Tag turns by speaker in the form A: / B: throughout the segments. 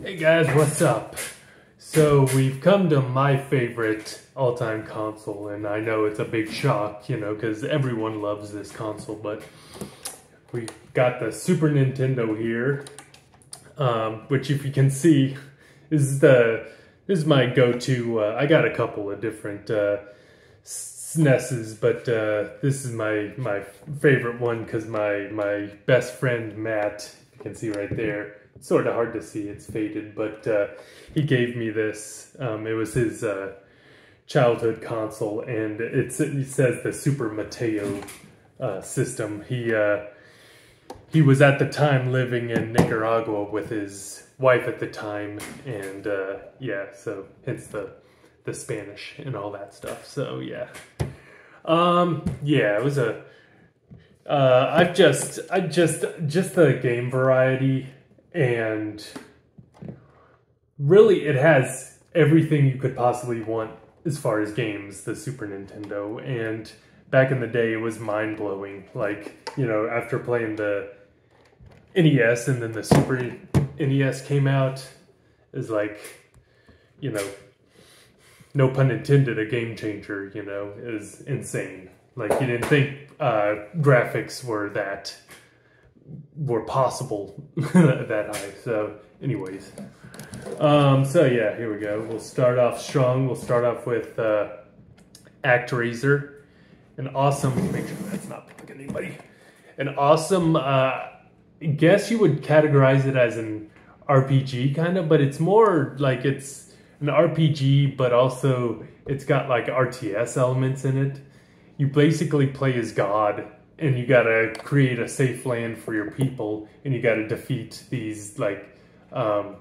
A: Hey guys, what's up? So we've come to my favorite all-time console, and I know it's a big shock, because everyone loves this console, but we got the Super Nintendo here, which if you can see is my go-to. I got a couple of different SNESs, but this is my favorite one because my best friend Matt, you can see right there. It's sort of hard to see, it's faded, but he gave me this. It was his childhood console, and it says the Super Mateo system. He was at the time living in Nicaragua with his wife at the time, and yeah, so hence the Spanish and all that stuff. So yeah, yeah, it was a. I just the game variety, and really it has everything you could possibly want as far as games, the Super Nintendo. And back in the day, it was mind-blowing. Like, after playing the NES and then the Super NES came out, is like, no pun intended, a game changer, is insane. Like, you didn't think graphics were possible that high. So anyways, so yeah, here we go. We'll start off strong. We'll start off with ActRaiser, an awesome, make sure that's not picking anybody, an awesome, guess you would categorize it as an RPG kind of, but it's more like it's an RPG, but also it's got like RTS elements in it. You basically play as God, and you gotta create a safe land for your people, and you gotta defeat these like kind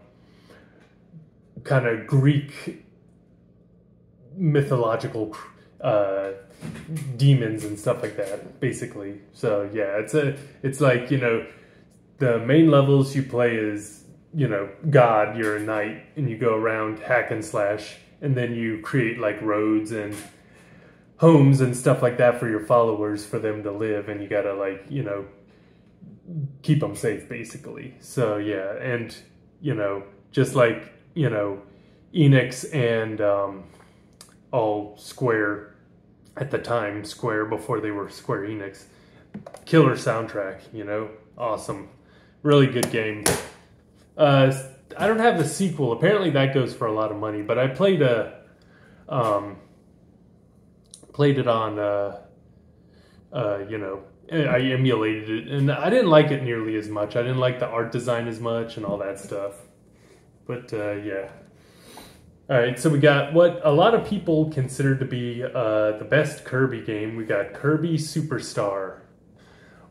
A: of Greek mythological demons and stuff like that, basically. So yeah, it's like, the main levels you play is, God, you're a knight, and you go around hack and slash, and then you create like roads and homes and stuff like that for your followers, for them to live, and you gotta like, keep them safe, basically. So yeah, and just like, Enix and all Square at the time, Square before they were Square Enix, killer soundtrack, awesome, really good game. I don't have the sequel. Apparently that goes for a lot of money, but I played it on, I emulated it, and I didn't like it nearly as much. I didn't like the art design as much and all that stuff. But, yeah. Alright, so we got what a lot of people consider to be the best Kirby game. We got Kirby Superstar,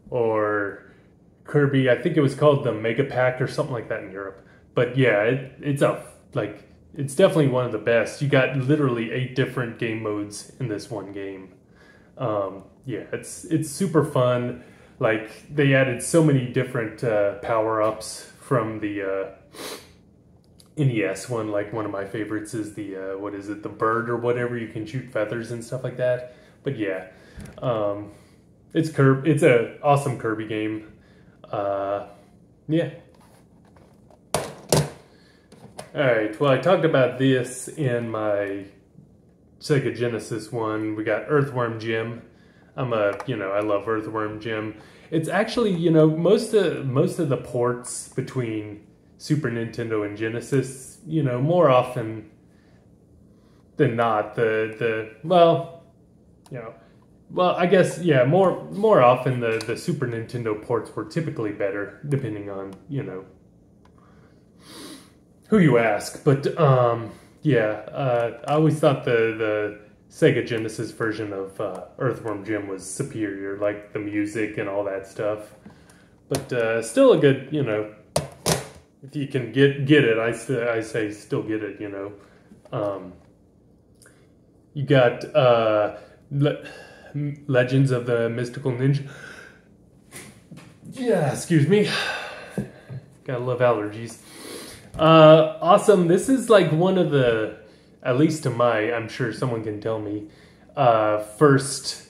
A: or Kirby, I think it was called the Mega Pack or something like that in Europe. But yeah, it's definitely one of the best. You got literally 8 different game modes in this one game. Yeah, it's super fun. Like, they added so many different power-ups from the NES one. Like, one of my favorites is the, what is it, the bird or whatever. You can shoot feathers and stuff like that. But yeah, it's an awesome Kirby game. Yeah. Alright, well, I talked about this in my Sega Genesis one. We got Earthworm Jim. I love Earthworm Jim. It's actually, most of the ports between Super Nintendo and Genesis, more often than not, well, I guess, yeah, more often the Super Nintendo ports were typically better, depending on, who you ask. But, yeah, I always thought the Sega Genesis version of Earthworm Jim was superior, like the music and all that stuff. But still a good, if you can get it, I say still get it, You got Legends of the Mystical Ninja. Yeah, excuse me. Gotta love allergies. Awesome. This is like one of the, at least to I'm sure someone can tell me, first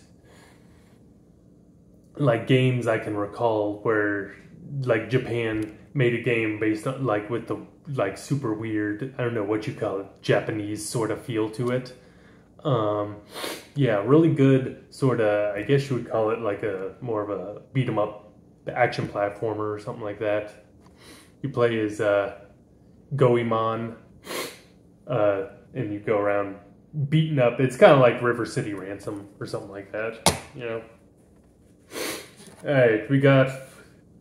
A: like games I can recall where like Japan made a game based on like with the like super weird, I don't know what you call it, Japanese sort of feel to it. Yeah, really good sort of, I guess you would call it like a more of a beat 'em up action platformer or something like that. You play as Goemon, and you go around beating up. It's kind of like River City Ransom or something like that, you know. All right, we got,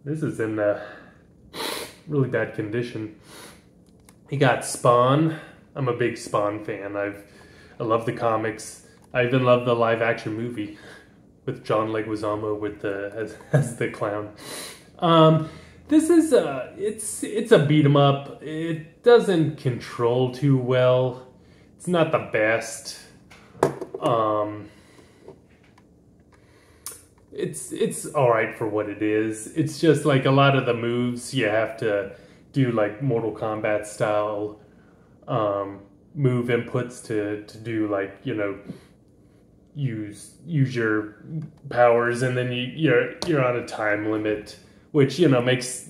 A: this is in really bad condition. We got Spawn. I'm a big Spawn fan. I love the comics. I even love the live action movie with John Leguizamo with as the clown. This is it's a beat 'em up. It doesn't control too well. It's not the best. It's all right for what it is. It's just like a lot of the moves you have to do like Mortal Kombat style move inputs to do, like, you know, use your powers, and then you're on a time limit, which, you know, makes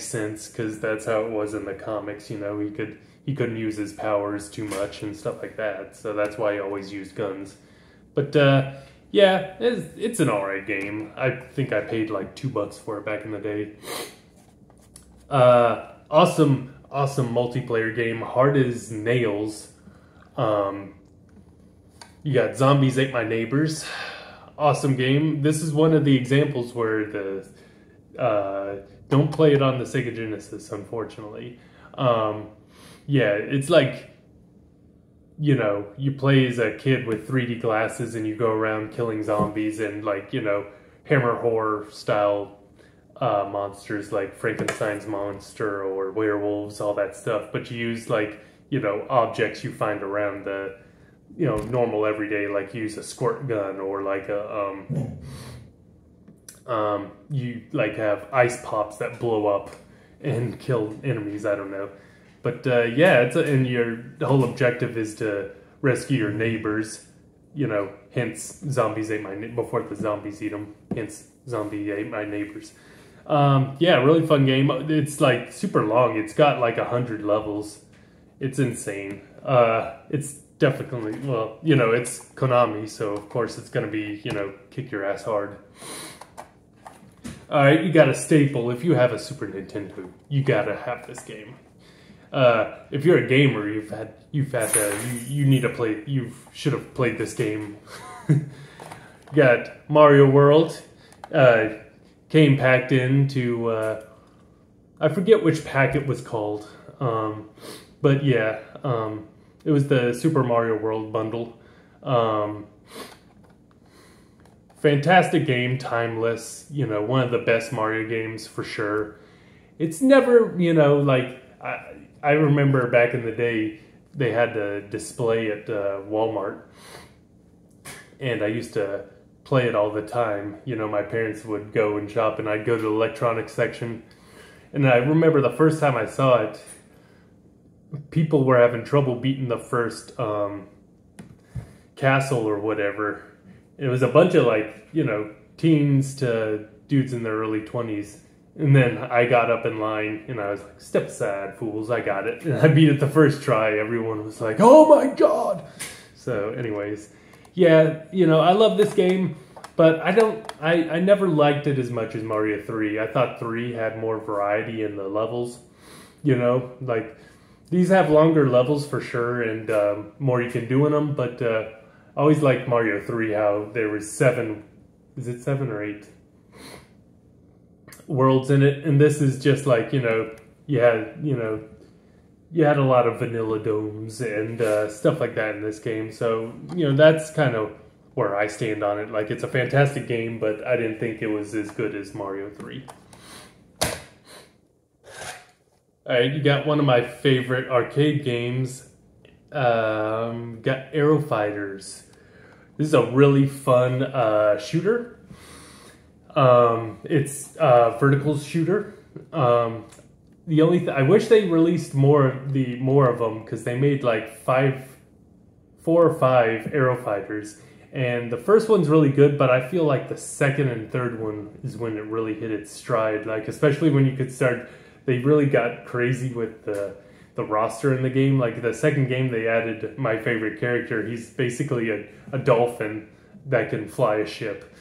A: sense because that's how it was in the comics. You know, he couldn't use his powers too much and stuff like that, so that's why he always used guns. But yeah, it's an alright game. I think I paid like $2 for it back in the day. Awesome multiplayer game, hard as nails. You got Zombies Ate My Neighbors. Awesome game. This is one of the examples where don't play it on the Sega Genesis, unfortunately. Yeah, it's like, you know, you play as a kid with 3D glasses and you go around killing zombies and, like, you know, Hammer horror style monsters like Frankenstein's monster or werewolves, all that stuff. But you use, like, you know, objects you find around the, you know, normal everyday, like use a squirt gun or like a you like have ice pops that blow up and kill enemies. I don't know, but yeah, and the whole objective is to rescue your neighbors. You know, hence zombies ate before the zombies eat them. Hence zombie ate my neighbors. Yeah, really fun game. It's like super long. It's got like 100 levels. It's insane. It's definitely, well, you know, it's Konami, so of course it's gonna be, you know, kick your ass hard. All right, you got a staple. If you have a Super Nintendo, you gotta have this game. If you're a gamer, you need to play. You should have played this game. You got Mario World. Came packed into, I forget which pack it was called, but yeah, it was the Super Mario World bundle. Fantastic game, timeless, you know, one of the best Mario games for sure. It's never, you know, like, I remember back in the day, they had the display at Walmart, and I used to play it all the time. You know, my parents would go and shop, and I'd go to the electronics section, and I remember the first time I saw it, people were having trouble beating the first castle or whatever. It was a bunch of, like, you know, teens to dudes in their early 20s. And then I got up in line and I was like, step aside, fools, I got it. And I beat it the first try. Everyone was like, oh my God. So anyways, yeah, you know, I love this game, but I never liked it as much as Mario 3. I thought 3 had more variety in the levels, you know, like these have longer levels for sure and more you can do in them, but I always liked Mario 3, how there was 7, is it 7 or 8 worlds in it, and this is just like, you know, you had a lot of vanilla domes and stuff like that in this game. So, you know, that's kind of where I stand on it. Like, it's a fantastic game, but I didn't think it was as good as Mario 3. Alright, you got one of my favorite arcade games. Got Aero Fighters. This is a really fun shooter. It's a vertical shooter. The only I wish they released more of them, because they made like 4 or 5 Aero Fighters, And the first one's really good, but I feel like the second and third one is when it really hit its stride. Like, especially when you could start, they really got crazy with the roster in the game. Like, the second game, they added my favorite character. He's basically a dolphin that can fly a ship.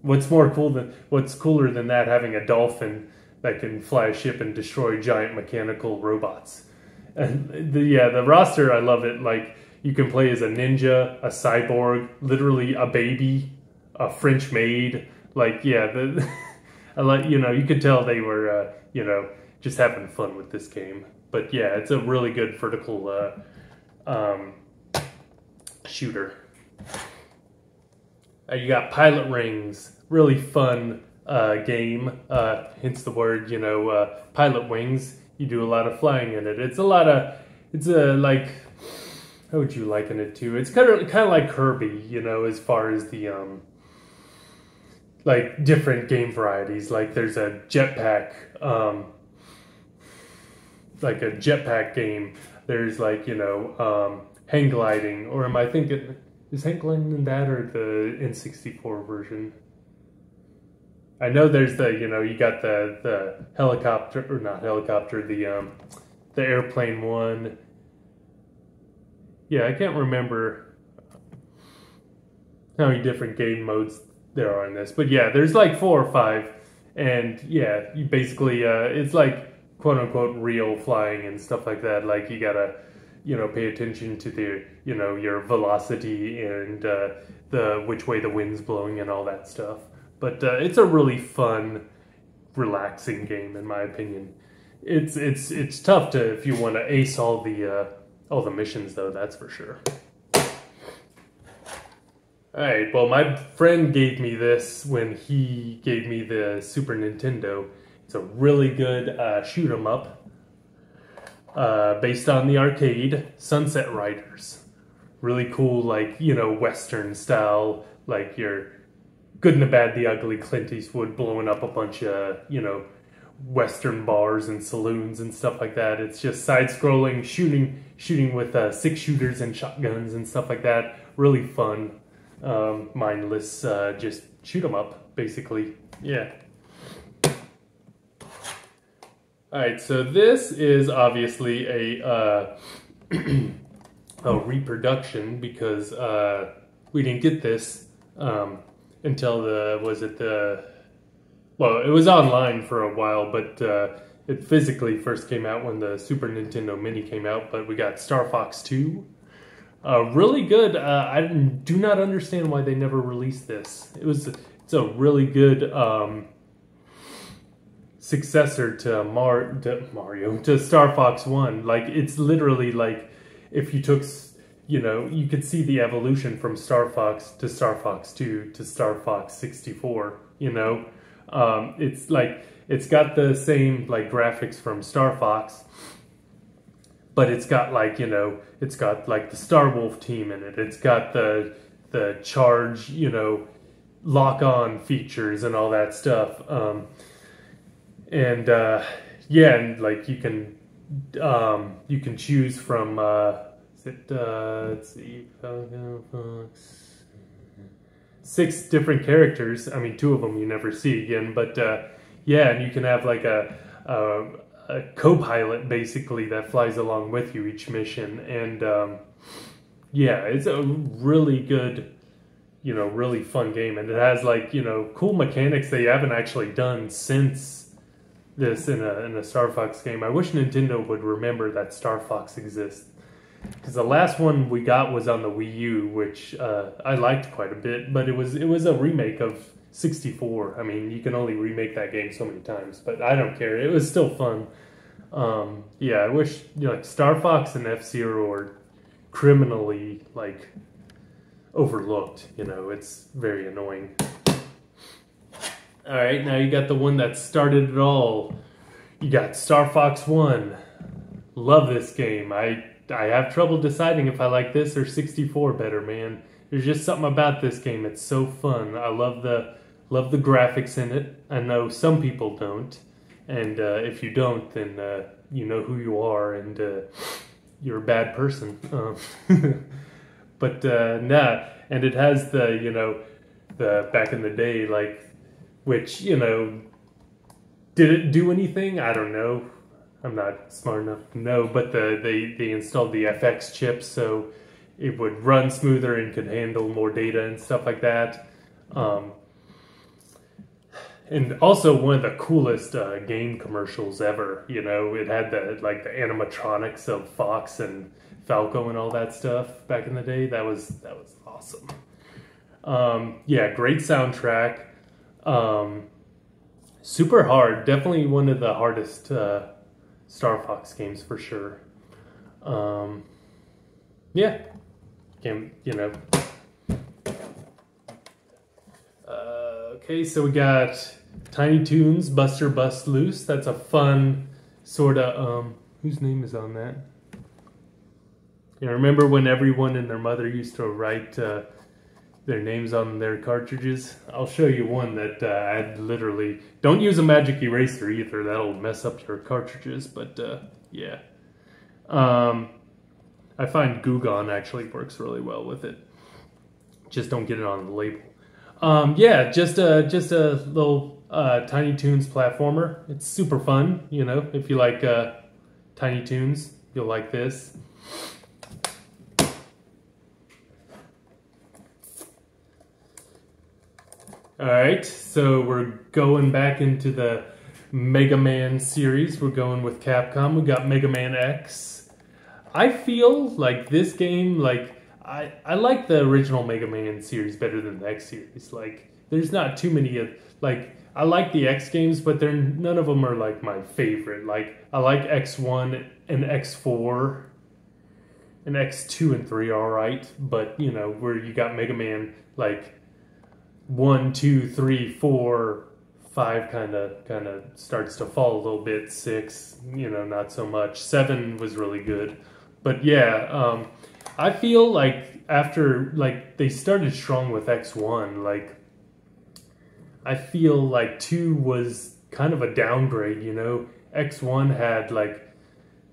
A: What's cooler than that, having a dolphin that can fly a ship and destroy giant mechanical robots? And the roster, I love it. Like, you can play as a ninja, a cyborg, literally a baby, a French maid. Like, yeah, I like, you could tell they were, just having fun with this game. But yeah, it's a really good vertical shooter. You got Pilot Rings, really fun game. Hence the word, Pilot Wings. You do a lot of flying in it. It's like, how would you liken it to? It's kind of like Kirby, as far as the like different game varieties. Like there's a jetpack, like a jetpack game. There's like hang gliding, or am I thinking? Is hang gliding in that or the N64 version? I know there's you got the helicopter, or not helicopter, the airplane one. Yeah, I can't remember how many different game modes there are in this. But yeah, there's like 4 or 5. And yeah, you basically, it's like quote unquote real flying and stuff like that. Like you gotta, pay attention to the, your velocity and the which way the wind's blowing and all that stuff. But it's a really fun, relaxing game in my opinion. It's tough to, if you want to ace all the missions though, that's for sure. Alright, well my friend gave me this when he gave me the Super Nintendo. It's a really good shoot 'em up based on the arcade, Sunset Riders. Really cool, like, Western style, like your Good and the Bad, the Ugly, Clint Eastwood blowing up a bunch of, Western bars and saloons and stuff like that. It's just side-scrolling, shooting with 6-shooters and shotguns and stuff like that. Really fun, mindless, just shoot 'em up, basically. Yeah. Alright, so this is obviously a reproduction because we didn't get this until it was online for a while, but it physically first came out when the Super Nintendo Mini came out, but we got Star Fox 2. Really good. I do not understand why they never released this. It's a really good successor to to Star Fox 1. Like, it's literally like if you took, you could see the evolution from Star Fox to Star Fox 2 to Star Fox 64, It's like, it's got the same like graphics from Star Fox, but it's got like, it's got like the Star Wolf team in it. It's got the charge, lock on features and all that stuff. Yeah, and like you can choose from let's see, Fox. 6 different characters. I mean, 2 of them you never see again, but yeah, and you can have like a co-pilot basically that flies along with you each mission, and yeah, it's a really good, really fun game, and it has like, cool mechanics they haven't actually done since this in a Star Fox game. I wish Nintendo would remember that Star Fox exists. Because the last one we got was on the Wii U, which I liked quite a bit, but it was a remake of 64. I mean, you can only remake that game so many times, but I don't care. It was still fun. Yeah, I wish like Star Fox and F-Zero are criminally like overlooked. It's very annoying. All right, now you got the one that started it all. You got Star Fox 1. Love this game. I have trouble deciding if I like this or 64 better, man. There's just something about this game. It's so fun. I love the graphics in it. I know some people don't, and if you don't, then you know who you are, and you're a bad person. But nah, and it has the, you know, the back in the day, like, which, you know, did it do anything? I don't know. I'm not smart enough to know, but they installed the FX chip, so it would run smoother and could handle more data and stuff like that. And also one of the coolest game commercials ever. You know, it had the animatronics of Fox and Falco and all that stuff back in the day. That was awesome. Yeah, great soundtrack. Super hard. Definitely one of the hardest Star Fox games for sure. Yeah, game. You know. Okay, so we got Tiny Toons, Buster Bust Loose. That's a fun sort of, whose name is on that? You know, remember when everyone and their mother used to write their names on their cartridges? I'll show you one that I literally... Don't use a magic eraser either, that'll mess up your cartridges, but yeah. I find Gugon actually works really well with it. Just don't get it on the label. Yeah, just a little Tiny Toons platformer. It's super fun, you know. If you like Tiny Toons, you'll like this. Alright, so we're going back into the Mega Man series. We're going with Capcom. We got Mega Man X. I feel like this game, like, I like the original Mega Man series better than the X series. Like, there's not too many, like, I like the X games, but none of them are, like, my favorite. Like, I like X1 and X4, and X2 and 3 are alright, but, you know, where you got Mega Man, like, 1, 2, 3, 4, 5 kind of starts to fall a little bit. 6, you know, not so much. 7 was really good. But, yeah, I feel like after, like, they started strong with X1, like, I feel like 2 was kind of a downgrade, you know? X1 had, like,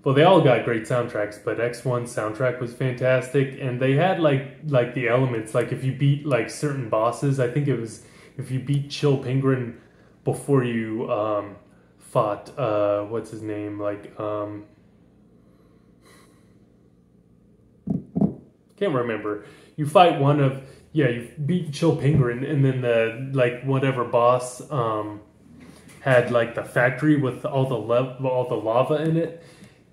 A: well, they all got great soundtracks, but X1's soundtrack was fantastic, and they had, like the elements, like, if you beat, like, certain bosses, I think it was, if you beat Chill Penguin before you, fought, what's his name, like, can't remember. You fight one of, yeah, you beat Chill Penguin, and then the, like, whatever boss had, like, the factory with all the lava in it.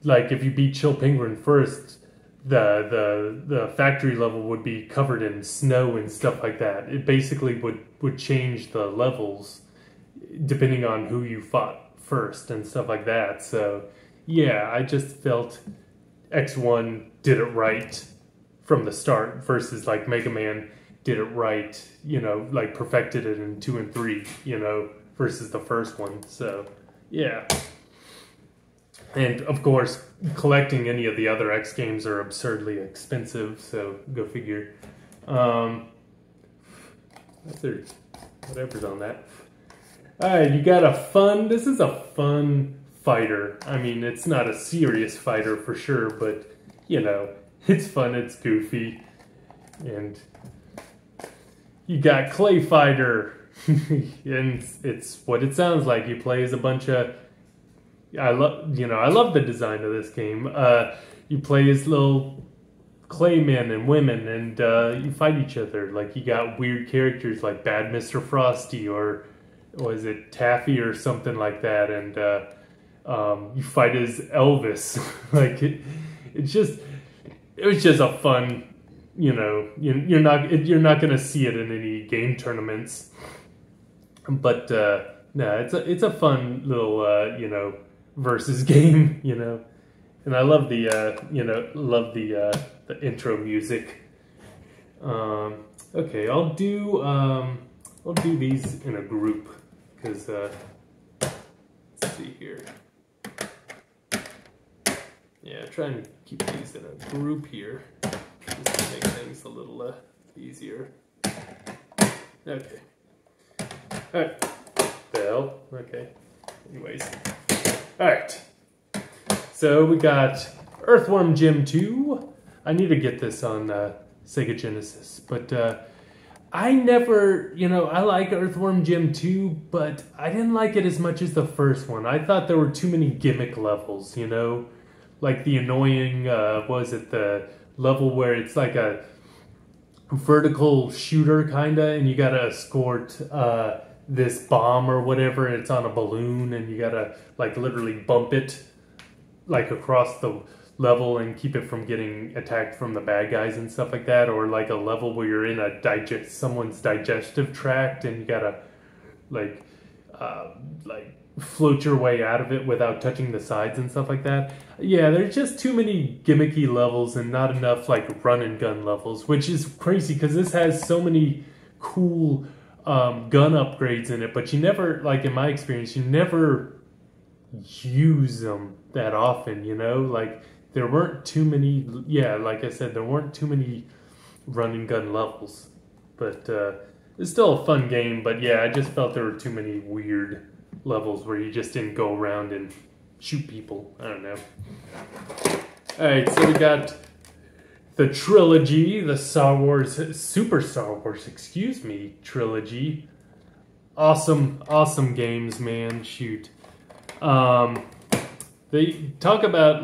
A: Like, if you beat Chill Penguin first, the factory level would be covered in snow and stuff like that. It basically would change the levels depending on who you fought first and stuff like that. So, yeah, I just felt X1 did it right from the start versus, like, Mega Man did it right, you know, like, perfected it in 2 and 3, you know, versus the first one. So, yeah. And, of course, collecting any of the other X games are absurdly expensive, so go figure. Whatever's on that. Alright, you got this is a fun fighter. I mean, it's not a serious fighter for sure, but, you know, it's fun, it's goofy. And you got Clay Fighter, and it's what it sounds like. You play as a bunch of... I love the design of this game. You play as little clay men and women, and you fight each other. Like, you got weird characters like Bad Mr. Frosty, or was it Taffy or something like that, and you fight as Elvis. Like, it was just a fun, you know. You're not gonna see it in any game tournaments, but no, it's a fun little you know, versus game, you know. And I love the the intro music. Okay, I'll do these in a group, because let's see here. Yeah, try and keep these in a group here, just to make things a little easier. Okay. Alright. Bell. Okay. Anyways. Alright. So we got Earthworm Jim 2. I need to get this on Sega Genesis. But I never, I like Earthworm Jim 2, but I didn't like it as much as the first one. I thought there were too many gimmick levels, like the annoying, the level where it's like a vertical shooter kinda, and you gotta escort this bomb or whatever, and it's on a balloon, and you gotta like literally bump it like across the level and keep it from getting attacked from the bad guys and stuff like that. Or like a level where you're in someone's digestive tract, and you gotta like float your way out of it without touching the sides and stuff like that. Yeah, there's just too many gimmicky levels and not enough like run and gun levels, which is crazy because this has so many cool gun upgrades in it, but you never, like in my experience, you never use them that often, like there weren't too many, like I said, there weren't too many run and gun levels, but it's still a fun game. But yeah, I just felt there were too many weird levels where you just didn't go around and shoot people. I don't know. Alright, so we got the trilogy, the Super Star Wars, trilogy. Awesome games, man. Shoot. They talk about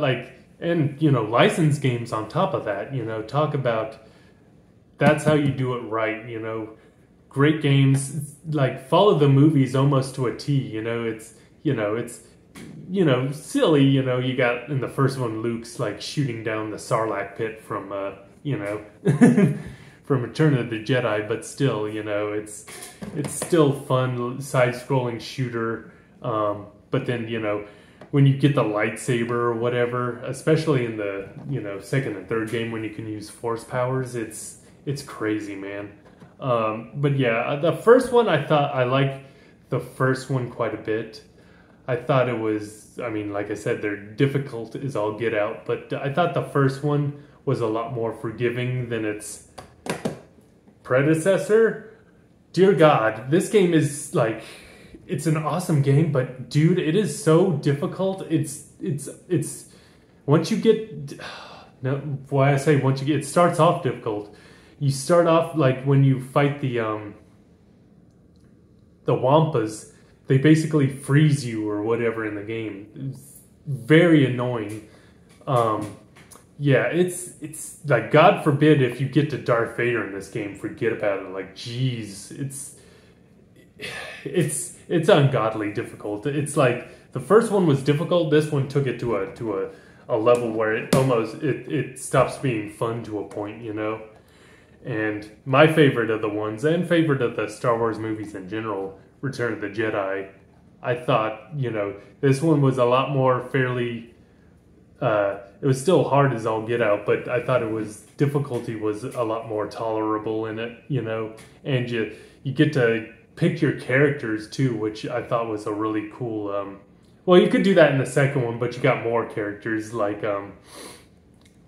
A: licensed games on top of that, talk about that's how you do it right, great games, like follow the movies almost to a T, it's silly, you got in the first one, Luke's like shooting down the Sarlacc pit from, from Return of the Jedi, but still, it's still fun, side-scrolling shooter, but then, when you get the lightsaber or whatever, especially in the, second and third game when you can use force powers, it's crazy, man. But yeah, the first one, I liked the first one quite a bit. I thought it was, like I said, they're difficult as all get out, but I thought the first one was a lot more forgiving than its predecessor. Dear God, this game is like, it's an awesome game, but dude, it is so difficult. It's once you get, no, why I say once you get, it starts off difficult. You start off like when you fight the Wampas, they basically freeze you or whatever in the game. It's very annoying. Yeah, it's like, God forbid if you get to Darth Vader in this game, forget about it. Like, geez, it's ungodly difficult. It's like the first one was difficult. This one took it to a level where it stops being fun to a point, And my favorite of the ones, and favorite of the Star Wars movies in general, Return of the Jedi, I thought, this one was a lot more fairly, it was still hard as all get out, but I thought difficulty was a lot more tolerable in it, and you get to pick your characters too, which I thought was a really cool, well, you could do that in the second one, but you got more characters, like,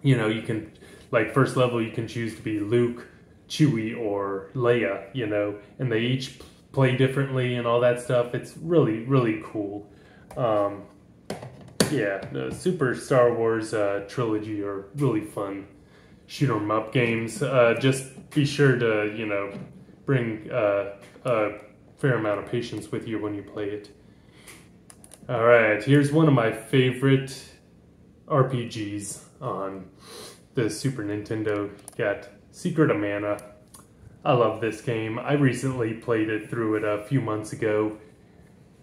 A: you can, like, first level, you can choose to be Luke, Chewie, or Leia, and they each play differently and all that stuff. It's really, really cool. Yeah, the Super Star Wars trilogy are really fun shoot 'em up games. Just be sure to, bring a fair amount of patience with you when you play it. Alright, here's one of my favorite RPGs on the Super Nintendo. Got Secret of Mana. I love this game. I recently played it through it a few months ago.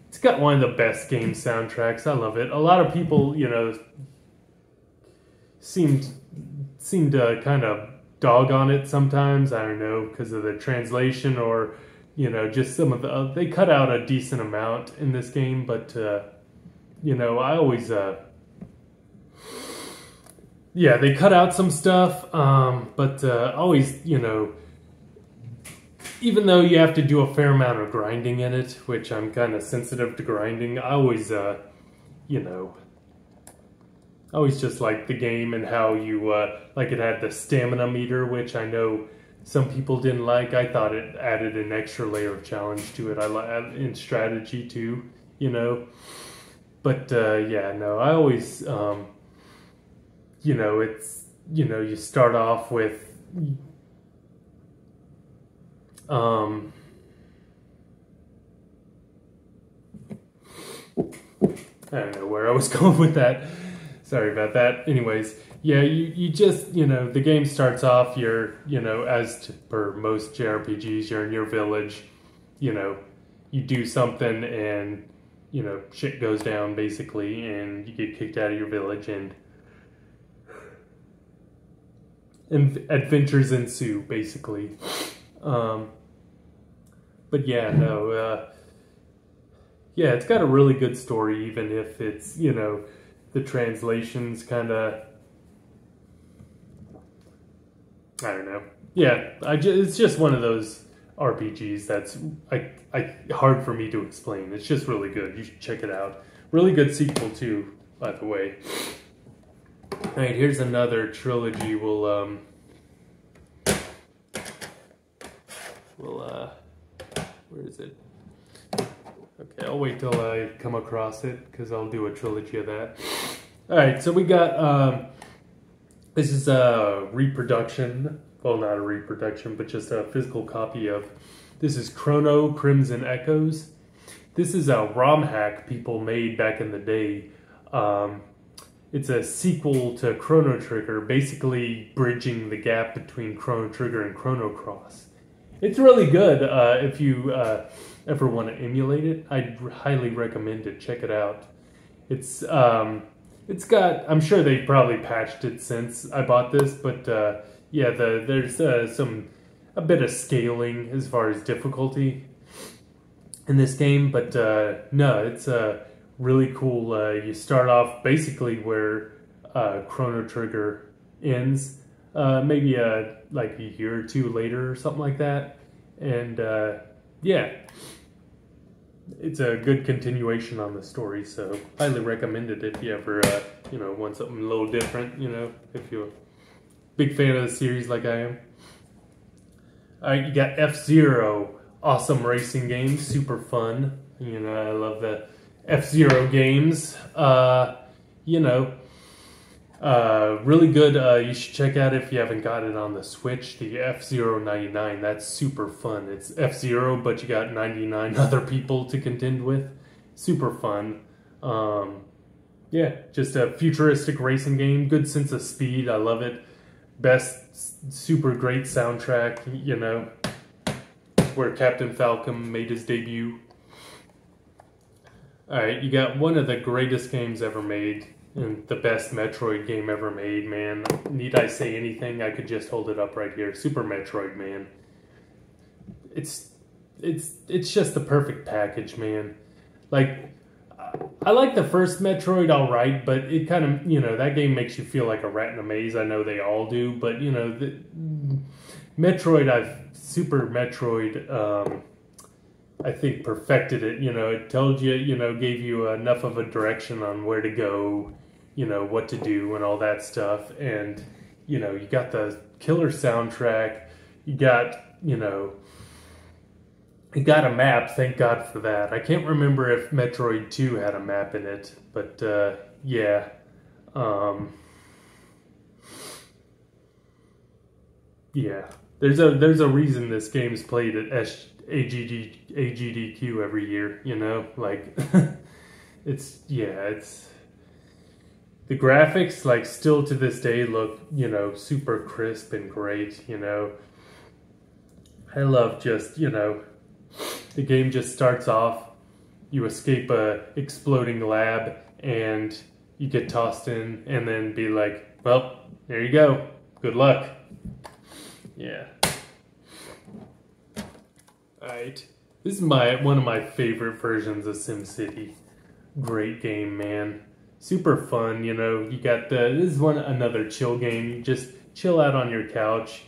A: It's got one of the best game soundtracks. I love it. A lot of people, seem to kind of dog on it sometimes. I don't know, because of the translation or, just some of the... they cut out a decent amount in this game, but, I always... yeah, they cut out some stuff, but always, even though you have to do a fair amount of grinding in it, which I'm kind of sensitive to grinding, I always, always just like the game and how you, like it had the stamina meter, which I know some people didn't like. I thought it added an extra layer of challenge to it. I like in strategy too, But, yeah, no, I always, it's, you start off with Um, I don't know where I was going with that. Sorry about that. Anyways, yeah, you just, the game starts off, you're, per most JRPGs, you're in your village, you do something and, shit goes down basically and you get kicked out of your village and adventures ensue basically. But yeah, no, yeah, it's got a really good story, even if it's, the translations kind of, I don't know. Yeah, it's just one of those RPGs that's hard for me to explain. It's just really good. You should check it out. Really good sequel too, by the way. All right, here's another trilogy. We'll where is it? Okay, I'll wait till I come across it because I'll do a trilogy of that. All right, so we got this is a reproduction. Well, not a reproduction, but just a physical copy of. This is Chrono Crimson Echoes. This is a ROM hack people made back in the day. It's a sequel to Chrono Trigger, basically bridging the gap between Chrono Trigger and Chrono Cross. It's really good. If you ever want to emulate it, I'd highly recommend it. Check it out. It's got, I'm sure they've probably patched it since I bought this, but yeah, there's a bit of scaling as far as difficulty in this game, but no, it's really cool. You start off basically where Chrono Trigger ends, maybe like a year or two later or something like that, and yeah, it's a good continuation on the story, so highly recommend it if you ever want something a little different, if you're a big fan of the series like I am. Alright, you got F-Zero, awesome racing game, super fun. I love the F-Zero games. Really good. You should check out if you haven't got it on the Switch, the F-Zero 99. That's super fun. It's F-Zero, but you got 99 other people to contend with. Super fun. Yeah, just a futuristic racing game. Good sense of speed. I love it. Best, super great soundtrack. Where Captain Falcon made his debut. Alright, you got one of the greatest games ever made. And the best Metroid game ever made, man. Need I say anything? I could just hold it up right here. Super Metroid, man. It's just the perfect package, man. Like, I like the first Metroid alright, but it kind of, that game makes you feel like a rat in a maze. I know they all do, but, the Super Metroid, I think perfected it. It told you, gave you enough of a direction on where to go, what to do and all that stuff. And, you got the killer soundtrack. You got, it got a map, thank God for that. I can't remember if Metroid 2 had a map in it, but yeah. Yeah. There's a reason this game's played at AGDQ every year, like it's the graphics, like, still to this day look, super crisp and great, I love just, the game just starts off, you escape a exploding lab, and you get tossed in, and then be like, well, there you go. Good luck. Yeah. Alright. This is one of my favorite versions of SimCity. Great game, man. Super fun, you got this is another chill game. You just chill out on your couch,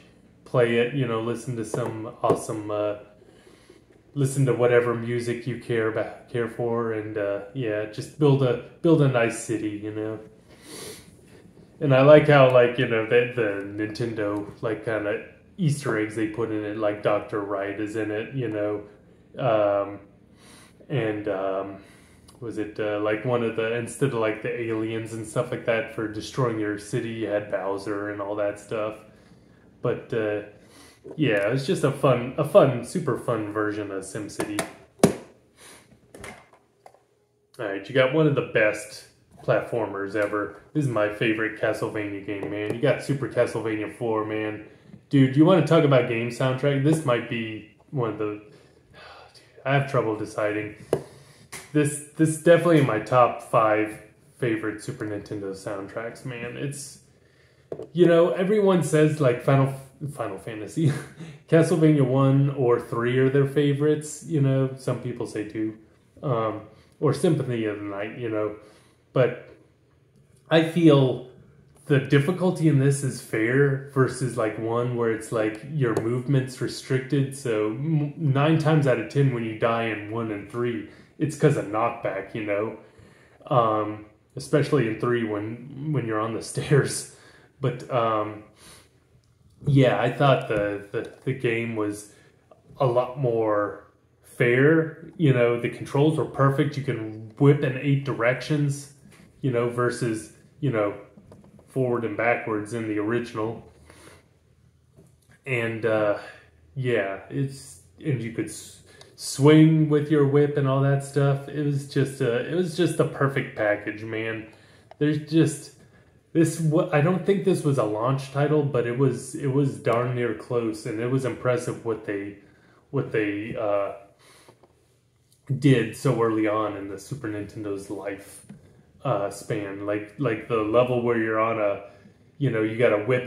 A: play it, listen to some awesome listen to whatever music you care for, and yeah, just build a nice city, And I like how, like, the Nintendo, like, kind of Easter eggs they put in it, like Dr. Wright is in it, and was it like one of the, instead of like the aliens and stuff like that for destroying your city, you had Bowser and all that stuff. But yeah, it's just a fun, super fun version of SimCity. All right, you got one of the best platformers ever. This is my favorite Castlevania game, man. You got Super Castlevania 4, man. Dude, you want to talk about game soundtrack? This might be one of the... I have trouble deciding. This definitely in my top 5 favorite Super Nintendo soundtracks, man. It's... You know, everyone says like Final Fantasy, Castlevania 1 or 3 are their favorites. You know, some people say 2. Or Symphony of the Night, you know. But I feel the difficulty in this is fair versus like 1 where it's like your movement's restricted. So 9 times out of 10 when you die in 1 and 3, it's because of knockback, you know. Especially in 3 when you're on the stairs. But yeah, I thought the game was a lot more fair. You know, the controls were perfect. You can whip in 8 directions, you know, versus, you know, forward and backwards in the original. And yeah, and you could swing with your whip and all that stuff. It was just a perfect package, man. There's just I don't think this was a launch title, but it was darn near close, and it was impressive what they did so early on in the Super Nintendo's life span. Like the level where you're on a, you know, you got a whip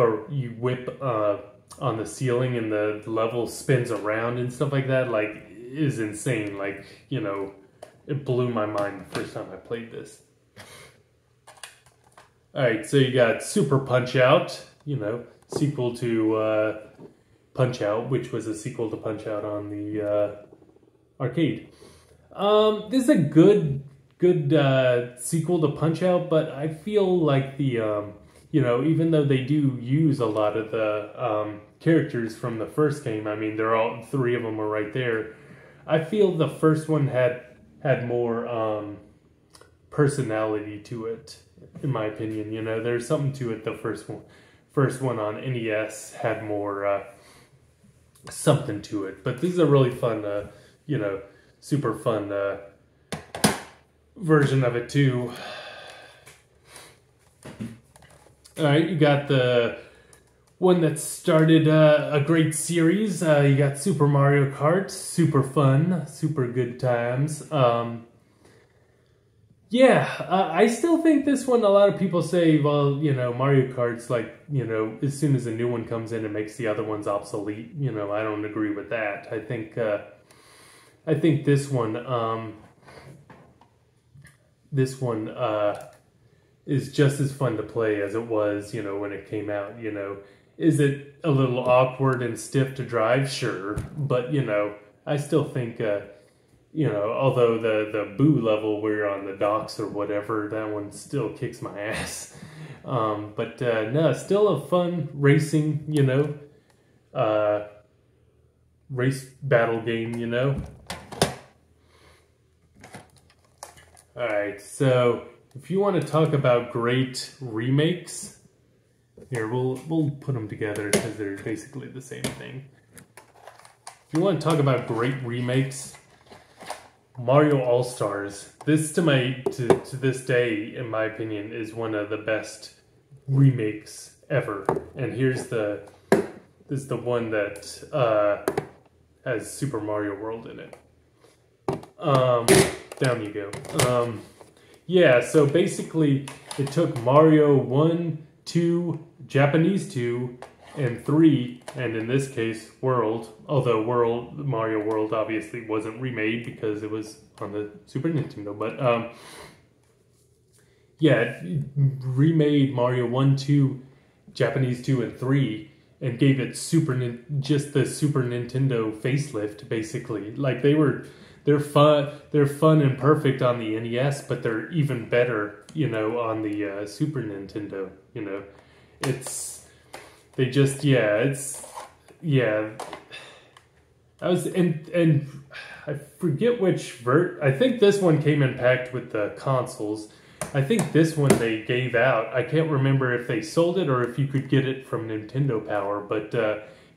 A: on the ceiling and the level spins around and stuff like that. Like, is insane. Like, you know, it blew my mind the first time I played this. Alright, so you got Super Punch-Out, you know, sequel to Punch-Out, which was a sequel to Punch-Out on the arcade. This is a good sequel to Punch-Out, but I feel like the, you know, even though they do use a lot of the characters from the first game, I mean, they're all, 3 of them are right there. I feel the first one had more personality to it. In my opinion, you know, there's something to it. The first one on NES had more something to it. But this is a really fun, you know, super fun version of it too. All right, you got the one that started a great series. You got Super Mario Kart, super fun, super good times. Yeah, I still think this one, a lot of people say, well, you know, Mario Kart's like, you know, as soon as a new one comes in, it makes the other ones obsolete. You know, I don't agree with that. I think this one is just as fun to play as it was, you know, when it came out. You know, is it a little awkward and stiff to drive? Sure, but you know, I still think. You know, although the Boo level where you're on the docks or whatever, that one still kicks my ass. But no, still a fun racing, you know, race battle game, you know. Alright, so if you want to talk about great remakes, here, we'll put them together because they're basically the same thing. If you want to talk about great remakes, Mario All-Stars. This to this day, in my opinion, is one of the best remakes ever. And this is the one that has Super Mario World in it. Down you go. Yeah, so basically it took Mario 1, 2, Japanese 2, and 3, and in this case, World. Although Mario World obviously wasn't remade because it was on the Super Nintendo. But yeah, it remade Mario 1, 2, Japanese 2, and 3, and gave it just the Super Nintendo facelift, basically. Like they're fun and perfect on the NES, but they're even better, you know, on the Super Nintendo. You know, and I forget which I think this one came in packed with the consoles. I think this one they gave out. I can't remember if they sold it or if you could get it from Nintendo Power, but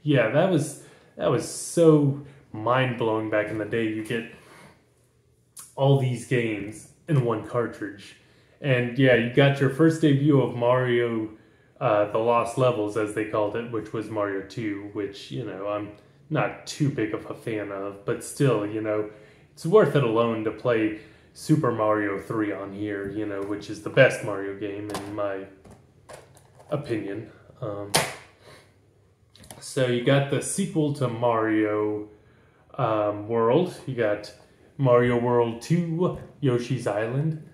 A: yeah, that was so mind-blowing back in the day. You get all these games in one cartridge. And yeah, you got your first debut of Mario, the Lost Levels, as they called it, which was Mario 2, which, you know, I'm not too big of a fan of, but still, you know, it's worth it alone to play Super Mario 3 on here, you know, which is the best Mario game in my opinion. So you got the sequel to Mario World. You got Mario World 2, Yoshi's Island.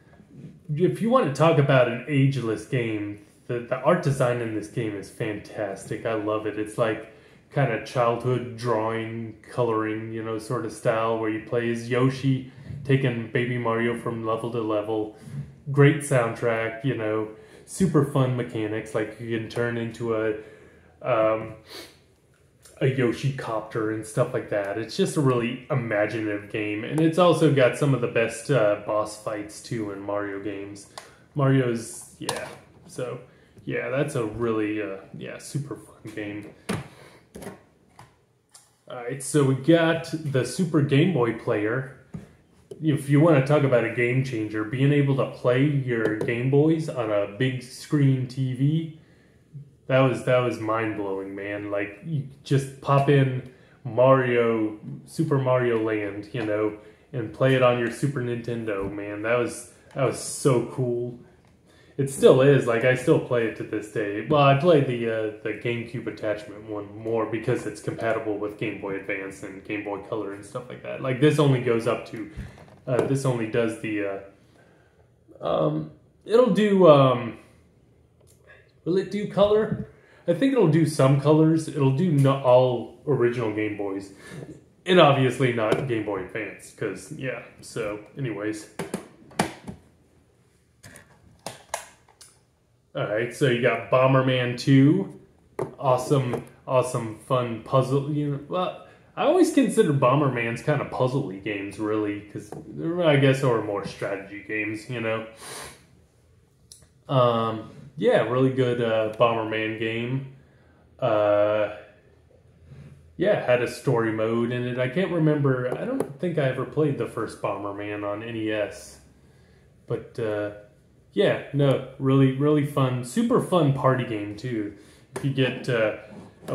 A: If you want to talk about an ageless game, the art design in this game is fantastic. I love it. It's like kind of childhood drawing, coloring, you know, sort of style where you play as Yoshi, taking Baby Mario from level to level. Great soundtrack, you know, super fun mechanics, like you can turn into a Yoshi copter and stuff like that. It's just a really imaginative game, and it's also got some of the best boss fights too in Mario games. Mario's, yeah, so yeah, that's a really yeah, super fun game. Alright, so we got the Super Game Boy player. If you want to talk about a game changer, being able to play your Game Boys on a big screen TV, that was mind-blowing, man. Like, you just pop in Super Mario Land, you know, and play it on your Super Nintendo, man. That was so cool. It still is. Like, I still play it to this day. Well, I play the GameCube attachment one more because it's compatible with Game Boy Advance and Game Boy Color and stuff like that. Like, this only goes up to, this only does the, it'll do, will it do color? I think it'll do some colors. It'll do not all original Game Boys. And obviously not Game Boy Advance, because, yeah. So, anyways. Alright, so you got Bomberman 2. Awesome, fun puzzle. You know, well, I always consider Bomberman's kind of puzzly games, really, because I guess are more strategy games, you know. Yeah, really good Bomberman game. Yeah, had a story mode in it. I can't remember. I don't think I ever played the first Bomberman on NES. But, yeah, no, really fun. Super fun party game, too. If you get a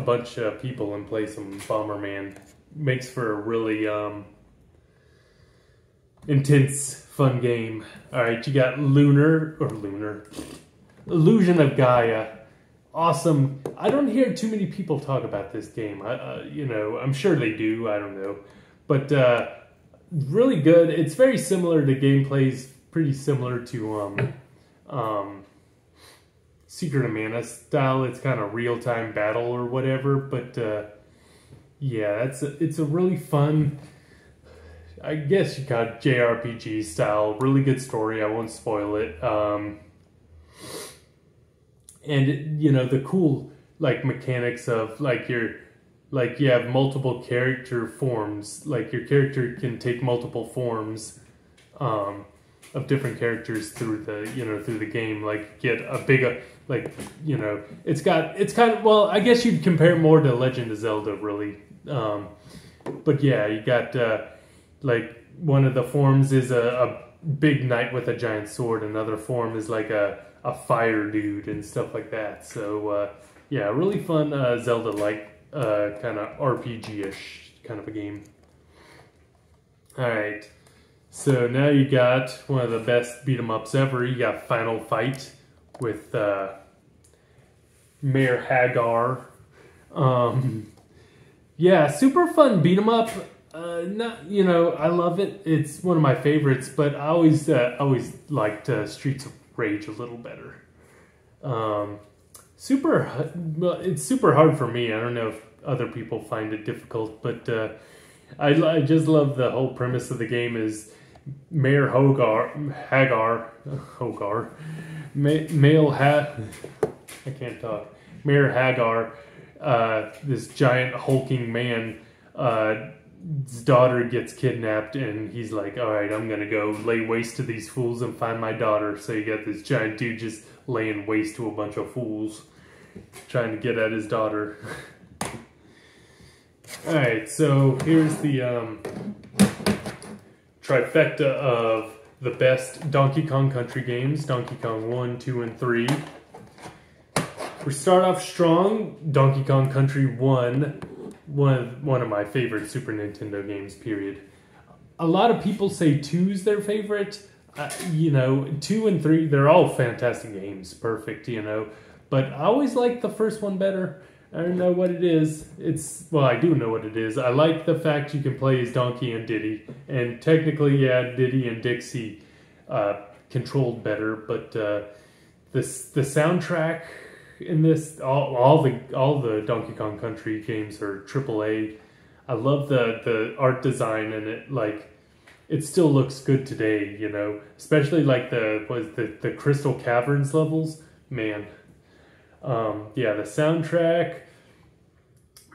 A: bunch of people and play some Bomberman, makes for a really intense, fun game. Alright, you got Illusion of Gaia. Awesome. I don't hear too many people talk about this game. You know, I'm sure they do. I don't know. But really good. It's very similar to gameplay's pretty similar to Secret of Mana style. It's kind of real-time battle or whatever. But yeah, it's a really fun, I guess you got JRPG style. Really good story. I won't spoil it. And you know, the cool like mechanics of like you have multiple character forms. Like your character can take multiple forms of different characters through the game. Like get a big like, you know, it's kind of, well, I guess you'd compare more to Legend of Zelda, really. But yeah, you got like one of the forms is a big knight with a giant sword. Another form is like a fire dude and stuff like that. So yeah, really fun Zelda-like kind of RPG-ish kind of a game. Alright, so now you got one of the best beat-em-ups ever. You got Final Fight with Mayor Hagar. Yeah, super fun beat-em-up. Not, you know, I love it. It's one of my favorites, but I always liked Streets of Rage a little better. It's super hard for me. I don't know if other people find it difficult, but I just love the whole premise of the game is Mayor Hagar, Mayor Hagar, this giant hulking man, his daughter gets kidnapped, and he's like, alright, I'm gonna go lay waste to these fools and find my daughter. So you got this giant dude just laying waste to a bunch of fools, trying to get at his daughter. All right, so here's the trifecta of the best Donkey Kong Country games, Donkey Kong 1, 2, and 3. We start off strong, Donkey Kong Country 1, one of my favorite Super Nintendo games, period. A lot of people say 2 is their favorite. You know, 2 and 3, they're all fantastic games, perfect, you know. But I always like the first one better. I don't know what it is. Well, I do know what it is. I like the fact you can play as Donkey and Diddy. And technically, yeah, Diddy and Dixie controlled better. But the soundtrack in this, all the Donkey Kong Country games are AAA. I love the art design, and it still looks good today, you know. Especially like the Crystal Caverns levels, man. Yeah, the soundtrack,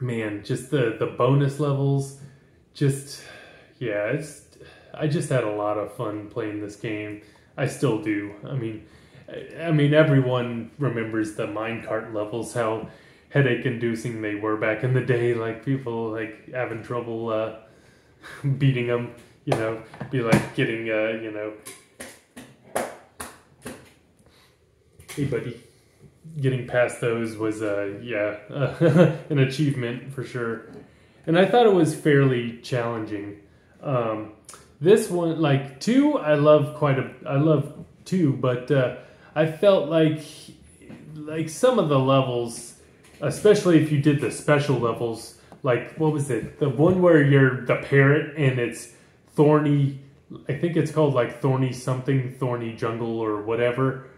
A: man, just the bonus levels, yeah, I just had a lot of fun playing this game. I still do. I mean, everyone remembers the minecart levels, how headache-inducing they were back in the day. Like, people like having trouble beating them, you know, be like getting, you know, hey buddy. Getting past those was, yeah, an achievement for sure. And I thought it was fairly challenging. This one, like 2, I love 2, but I felt like some of the levels, especially if you did the special levels, like, what was it? The one where you're the parrot and it's thorny, I think it's called like thorny jungle or whatever.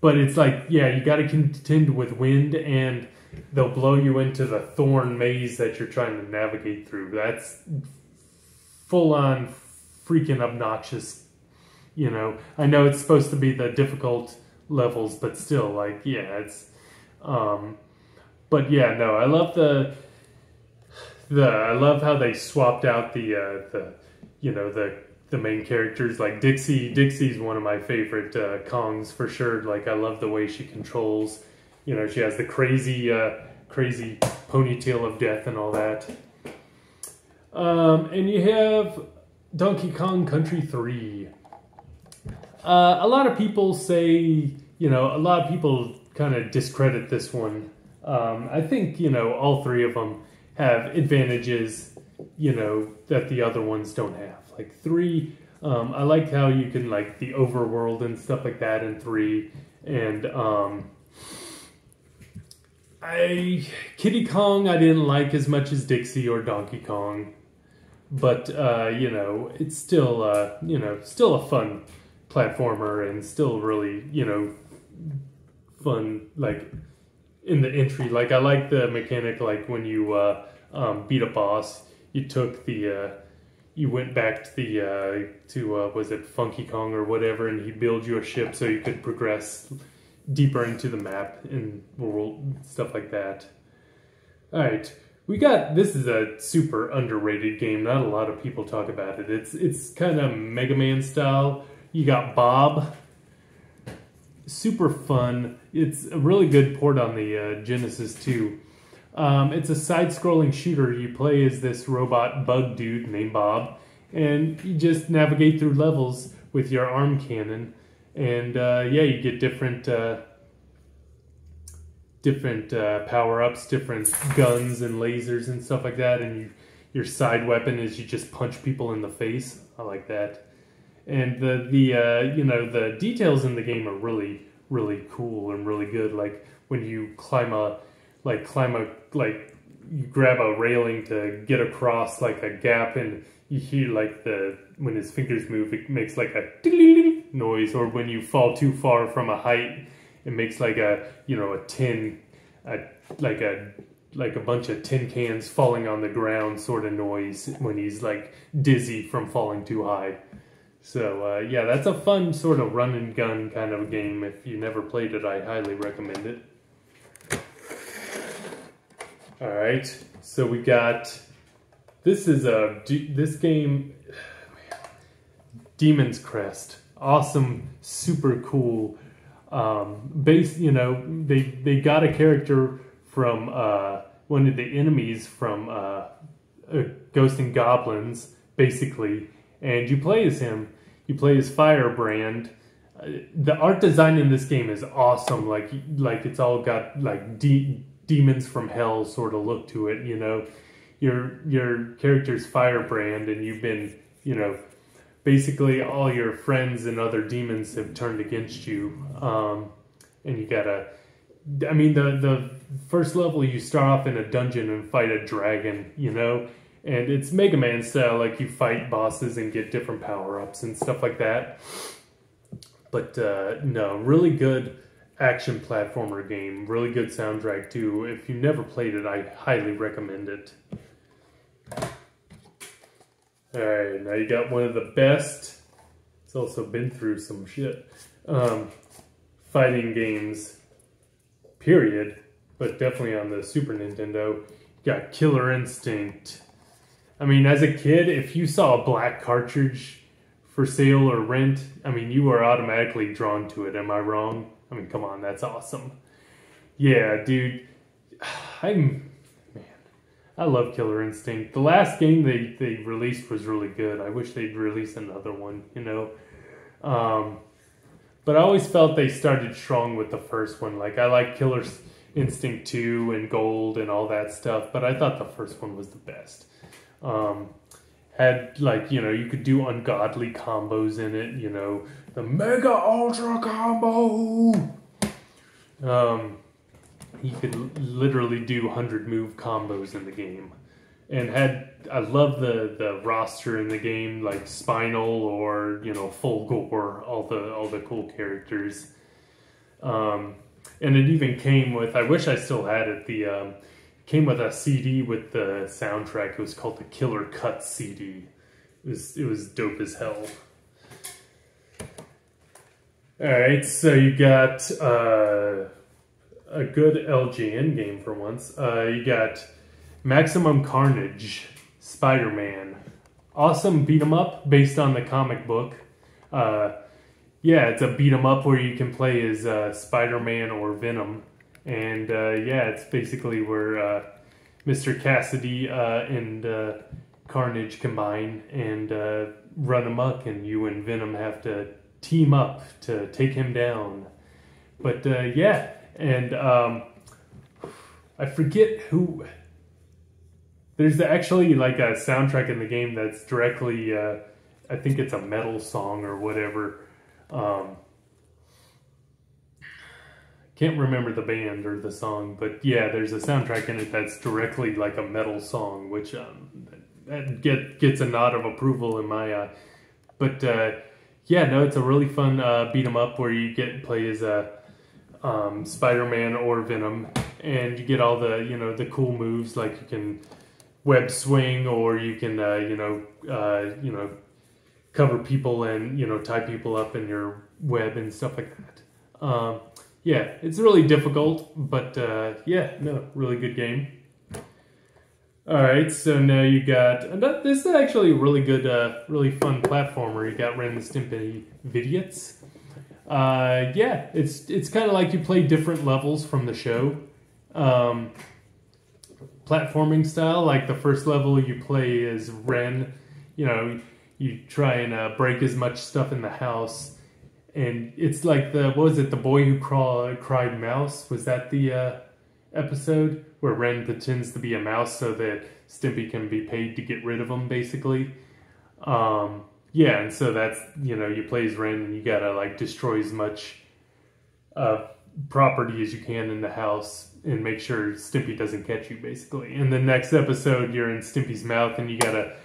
A: But it's like, yeah, you got to contend with wind, and they'll blow you into the thorn maze that you're trying to navigate through. That's full-on freaking obnoxious, you know. I know it's supposed to be the difficult levels, but still, like, yeah, it's... but yeah, no, I love I love how they swapped out the main characters. Like Dixie's one of my favorite Kongs for sure. Like, I love the way she controls. You know, she has the crazy ponytail of death and all that. And you have Donkey Kong Country 3. A lot of people say, you know, a lot of people kind of discredit this one. I think, you know, all 3 of them have advantages, you know, that the other ones don't have. Like 3, I like how you can, like, the overworld and stuff like that in 3. And Kiddy Kong I didn't like as much as Dixie or Donkey Kong. But, you know, it's still, you know, still a fun platformer, and still really, you know, fun, like, in the entry. Like, I like the mechanic, like, when you beat a boss, you took you went back to was it Funky Kong or whatever, and he built you a ship so you could progress deeper into the map and world, stuff like that. Alright, this is a super underrated game. Not a lot of people talk about it. It's kind of Mega Man style. You got Bob. Super fun. It's a really good port on the Genesis too. It's a side-scrolling shooter. You play as this robot bug dude named Bob, and you just navigate through levels with your arm cannon. And yeah, you get different power-ups, different guns and lasers and stuff like that. And your side weapon is you just punch people in the face. I like that. And you know, the details in the game are really, really cool and really good. Like when you you grab a railing to get across like a gap, and you hear like when his fingers move, it makes like a noise. Or when you fall too far from a height, it makes like a, you know, like a bunch of tin cans falling on the ground sort of noise when he's like dizzy from falling too high. So yeah, that's a fun sort of run and gun kind of game. If you never played it, I highly recommend it. Alright, so we got, this game, Demon's Crest. Awesome, super cool. You know, they got a character from one of the enemies from Ghosts and Goblins, basically, and you play as him. You play as Firebrand. The art design in this game is awesome. Like it's all got like demons from hell sort of look to it. You know, your character's Firebrand, and you've been, you know, basically all your friends and other demons have turned against you, and you gotta. I mean, the first level you start off in a dungeon and fight a dragon. You know. And it's Mega Man style, like you fight bosses and get different power-ups and stuff like that. But no, really good action platformer game. Really good soundtrack too. If you never played it, I highly recommend it. Alright, now you got one of the best. It's also been through some shit. Fighting games, period. But definitely on the Super Nintendo. You got Killer Instinct. I mean, as a kid, if you saw a black cartridge for sale or rent, I mean, you were automatically drawn to it. Am I wrong? I mean, come on, that's awesome. Yeah, dude. I love Killer Instinct. The last game they released was really good. I wish they'd release another one, you know. But I always felt they started strong with the first one. Like, I like Killer Instinct 2 and Gold and all that stuff, but I thought the first one was the best. Had, like, you know, you could do ungodly combos in it, you know, the Mega Ultra Combo! You could literally do 100-move combos in the game. And I love the roster in the game, like Spinal or, you know, Full Gore, all the cool characters. And it even came with, I wish I still had it, came with a CD with the soundtrack. It was called the Killer Cut CD. It was dope as hell. Alright, so you got a good LJN game for once. You got Maximum Carnage, Spider-Man. Awesome beat 'em up based on the comic book. Yeah, it's a beat 'em up where you can play as Spider-Man or Venom. And yeah, it's basically where Mr. Cassidy and Carnage combine and run amok, and you and Venom have to team up to take him down. But yeah, and I forget who. There's actually like a soundtrack in the game that's directly, I think it's a metal song or whatever. Can't remember the band or the song, but yeah, there's a soundtrack in it that's directly like a metal song, which that gets a nod of approval in my eye. But yeah, no, it's a really fun beat 'em up where you play as Spider-Man or Venom, and you get all the, you know, the cool moves, like you can web swing, or you can you know, cover people and, you know, tie people up in your web and stuff like that. Yeah, it's really difficult, but yeah, no, really good game. Alright, so now you got, this is actually a really good, really fun platformer. You got Ren and Stimpy Vidiots. Yeah, it's kind of like you play different levels from the show. Platforming style, like the first level you play as Ren, you know, you try and break as much stuff in the house. And it's like what was it, The Boy Who Cried Mouse? Was that the episode where Ren pretends to be a mouse so that Stimpy can be paid to get rid of him, basically? Yeah, and so that's, you know, you play as Ren and you gotta like destroy as much property as you can in the house and make sure Stimpy doesn't catch you, basically. In the next episode, you're in Stimpy's mouth and you gotta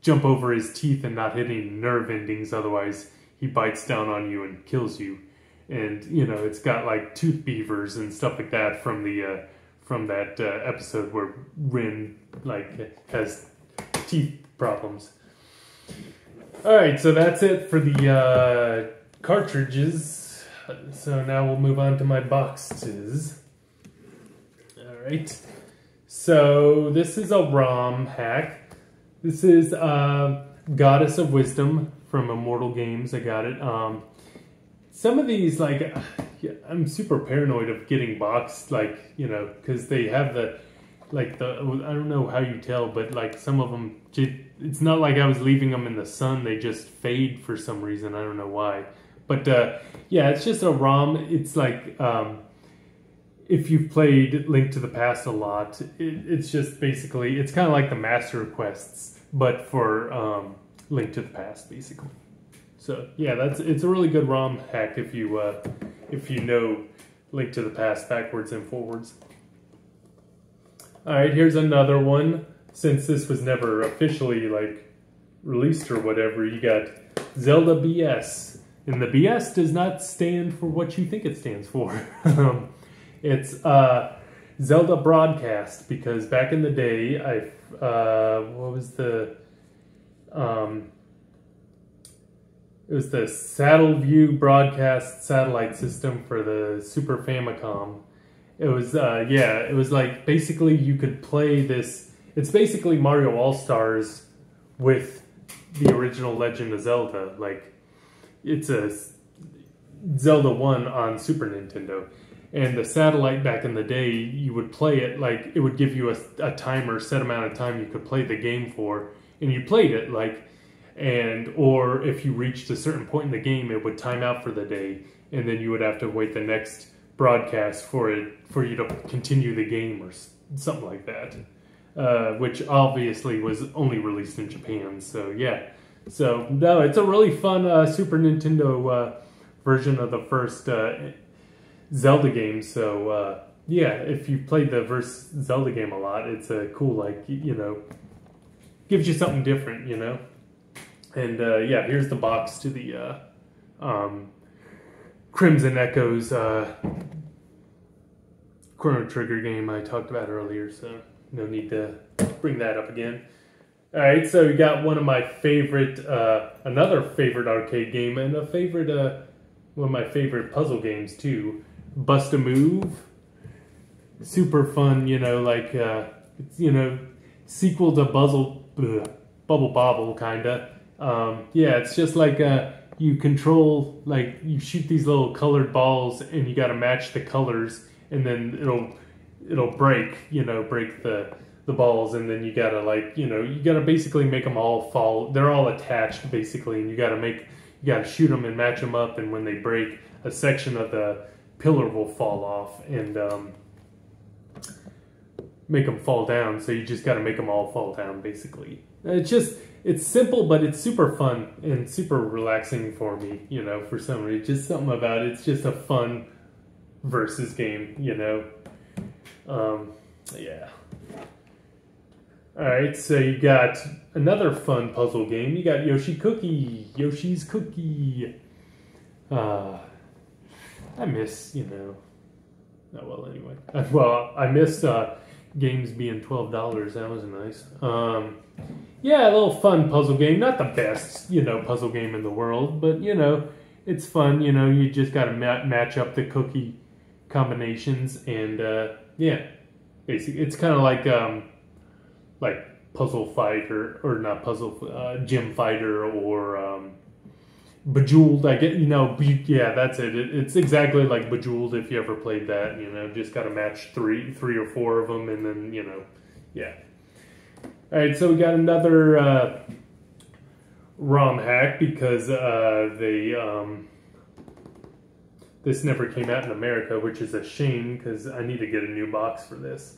A: jump over his teeth and not hit any nerve endings, otherwise he bites down on you and kills you. And, you know, it's got like tooth beavers and stuff like that from that episode where Ren like has teeth problems. Alright, so that's it for the cartridges. So now we'll move on to my boxes. Alright. So this is a ROM hack. This is Goddess of Wisdom from Immortal Games. I got it. Some of these, like, I'm super paranoid of getting boxed, like, you know, because they have like the, I don't know how you tell, but like some of them, it's not like I was leaving them in the sun. They just fade for some reason. I don't know why. But yeah, it's just a ROM. It's like if you've played Link to the Past a lot, it's just basically, it's kind of like the Master Quests, but for Link to the Past, basically. So yeah, it's a really good ROM hack if you know Link to the Past backwards and forwards. All right, here's another one. Since this was never officially like released or whatever, you got Zelda BS, and the BS does not stand for what you think it stands for. It's Zelda Broadcast, because back in the day, what was the it was the Saddle View Broadcast satellite system for the Super Famicom. It was, yeah, it was like, basically you could play this, it's basically Mario All-Stars with the original Legend of Zelda. Like, it's a Zelda 1 on Super Nintendo. And the satellite back in the day, you would play it, like, it would give you a timer, set amount of time you could play the game for, and you played it, like, or if you reached a certain point in the game, it would time out for the day, and then you would have to wait the next broadcast for you to continue the game or something like that, which obviously was only released in Japan. So yeah, so no, it's a really fun Super Nintendo version of the first Zelda game. So yeah, if you played the first Zelda game a lot, it's a cool, like, you know, gives you something different, you know. And yeah, here's the box to the Crimson Echoes Chrono Trigger game I talked about earlier, so no need to bring that up again. Alright, so we got one of my favorite, another favorite arcade game, and a favorite, one of my favorite puzzle games too, Bust a Move. Super fun, you know, like, it's, you know, sequel to Bubble Bobble, kinda. Yeah, it's just like, you control, like, you shoot these little colored balls, and you gotta match the colors, and then it'll break, you know, break the balls, and then you gotta, like, you know, you gotta basically make them all fall, they're all attached, basically, and you gotta shoot them and match them up, and when they break, a section of the pillar will fall off, and, make them fall down, so you just gotta make them all fall down, basically. It's simple, but it's super fun and super relaxing for me, you know, for some reason. Just something about it. It's just a fun versus game, you know. Yeah. Alright, so you got another fun puzzle game. You got Yoshi's Cookie. I miss, you know, oh, well, anyway. Well, I missed games being $12. That was nice. Yeah, a little fun puzzle game. Not the best, you know, puzzle game in the world, but, you know, it's fun. You know, you just got to match up the cookie combinations, and yeah, basically, it's kind of like Puzzle Fighter, or not Puzzle, Gym Fighter, or Bejeweled. I get, you know, yeah, that's it. It's exactly like Bejeweled if you ever played that. You know, just got to match three or four of them, and then, you know, yeah. All right, so we got another ROM hack, because this never came out in America, which is a shame, because I need to get a new box for this,